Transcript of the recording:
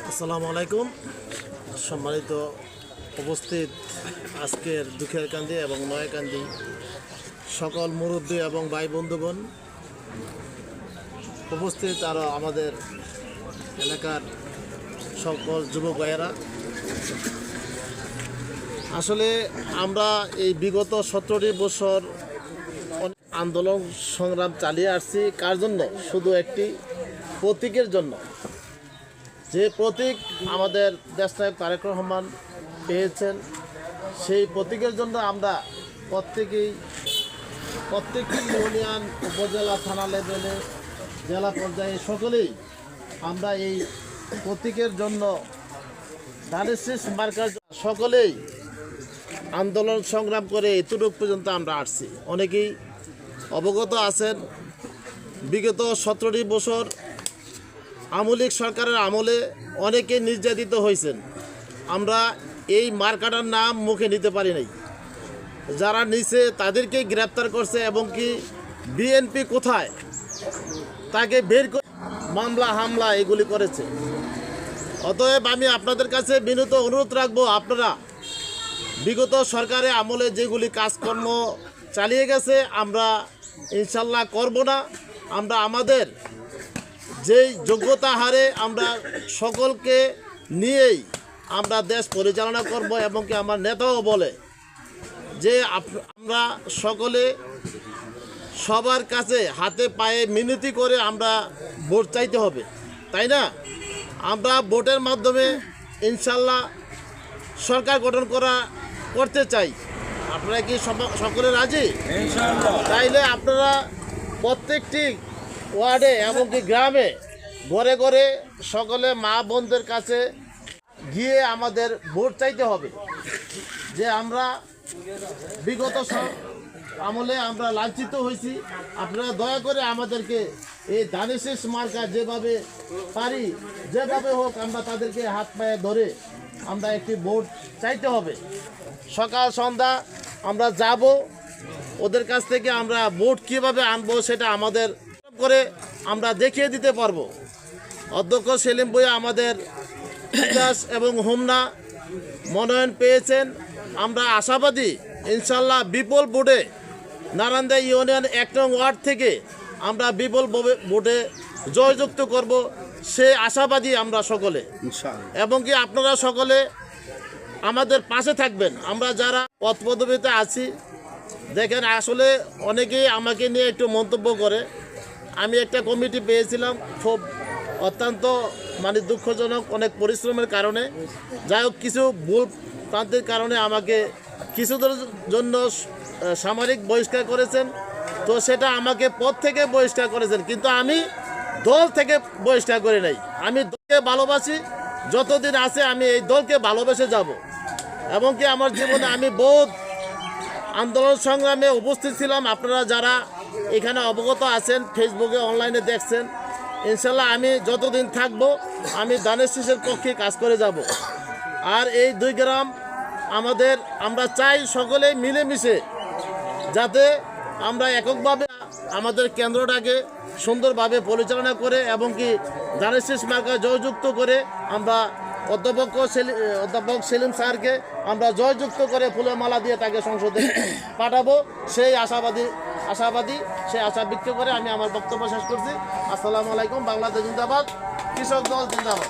আসসালামু আলাইকুম। সম্মানিত উপস্থিত আজকের দুঃখের কান্দি এবং নয়াকান্দি সকল মুরব্বী এবং ভাই বন্ধুগণ, উপস্থিত আরও আমাদের এলাকার সকল যুবক ভাইয়েরা, আসলে আমরা এই বিগত 17টি বছর আন্দোলন সংগ্রাম চালিয়ে আসছি। কার জন্য? শুধু একটি প্রতীকের জন্য। যে প্রতীক আমাদের দেশনায়ক তারেক রহমান পেয়েছেন, সেই প্রতীকের জন্য আমরা প্রত্যেকটি ইউনিয়ন, উপজেলা, থানা লেভেলে, জেলা পর্যায়ে সকলেই আমরা এই প্রতীকের জন্য ধানের মার্কার সকলেই আন্দোলন সংগ্রাম করে এতটুকু পর্যন্ত আমরা আসছি। অনেকেই অবগত আছেন, বিগত 17টি বছর আমলিক সরকারের আমলে অনেকে নির্যাতিত হয়েছেন। আমরা এই মার্কাটার নাম মুখে নিতে পারি নাই। যারা নিচে তাদেরকে গ্রেপ্তার করছে এবং কি বিএনপি কোথায় তাকে বের করে মামলা হামলা এগুলি করেছে। অতএব আমি আপনাদের কাছে বিনীত অনুরোধ রাখবো, আপনারা বিগত সরকারের আমলে যেগুলি কাজকর্ম চালিয়ে গেছে আমরা ইনশাল্লাহ করব না। আমরা আমাদের যেই যোগ্যতা হারে আমরা সকলকে নিয়েই আমরা দেশ পরিচালনা করব এবং কি আমার নেতাও বলে যে আমরা সকলে সবার কাছে হাতে পায়ে মিনতি করে আমরা ভোট চাইতে হবে, তাই না? আমরা ভোটের মাধ্যমে ইনশাল্লাহ সরকার গঠন করতে চাই। আপনারা কি সকলে রাজি? তাইলে আপনারা প্রত্যেকটি ওয়ার্ডে এমনকি গ্রামে ঘরে ঘরে সকলে মা বোনদের কাছে গিয়ে আমাদের ভোট চাইতে হবে যে আমরা বিগত আমলে আমরা লাঞ্ছিত হয়েছি। আপনারা দয়া করে আমাদেরকে এই ধানের শীষ মার্কা যেভাবে পারি, যেভাবে হোক আমরা তাদেরকে হাত পায়ে ধরে আমরা একটি ভোট চাইতে হবে। সকাল সন্ধ্যা আমরা যাব, ওদের কাছ থেকে আমরা ভোট কীভাবে আনবো সেটা আমাদের করে আমরা দেখিয়ে দিতে পারবো। অধ্যক্ষ সেলিম ভূঁইয়া আমাদের বিকাশ এবং হোমনা মনোনয়ন পেয়েছেন। আমরা আশাবাদী ইনশাল্লাহ বিপুল ভোটে নারায়ণদা ইউনিয়ন 1 নং ওয়ার্ড থেকে আমরা বিপুল ভোটে জয়যুক্ত করব, সে আশাবাদী আমরা সকলে। এবং কি আপনারা সকলে আমাদের পাশে থাকবেন। আমরা যারা পদ পদবিতে আছি, দেখেন আসলে অনেকেই আমাকে নিয়ে একটু মন্তব্য করে। আমি একটা কমিটি পেয়েছিলাম, খুব অত্যন্ত দুঃখজনক, অনেক পরিশ্রমের কারণে, যাই হোক কিছু ভুল প্রান্তের কারণে আমাকে কিছুদের জন্য সামরিক বহিষ্কার করেছেন। তো সেটা আমাকে পদ থেকে বহিষ্কার করেছেন, কিন্তু আমি দল থেকে বহিষ্কার করি নাই। আমি দলকে ভালোবাসি, যতদিন আছে আমি এই দলকে ভালোবেসে যাব। এবং কি আমার জীবনে আমি বহুত আন্দোলন সংগ্রামে উপস্থিত ছিলাম। আপনারা যারা এখানে অবগত আছেন, ফেসবুকে অনলাইনে দেখছেন, ইনশাল্লাহ আমি যতদিন থাকবো আমি ধানের শীষের পক্ষে কাজ করে যাব। আর এই 2 গ্রাম আমরা চাই সকলেই মিলেমিশে যাতে আমরা এককভাবে আমাদের কেন্দ্রটাকে সুন্দরভাবে পরিচালনা করে এবং কি ধানের শীষ মার্কা জয়যুক্ত করে আমরা অধ্যাপক সেলিম স্যারকে আমরা জয়যুক্ত করে ফুলের মালা দিয়ে তাকে সংসদে পাঠাবো। সেই আশাবাদী সেই আশা ব্যক্ত করে আমি আমার বক্তব্য শেষ করছি। আসসালামু আলাইকুম। বাংলাদেশ জিন্দাবাদ, কৃষক দল জিন্দাবাদ।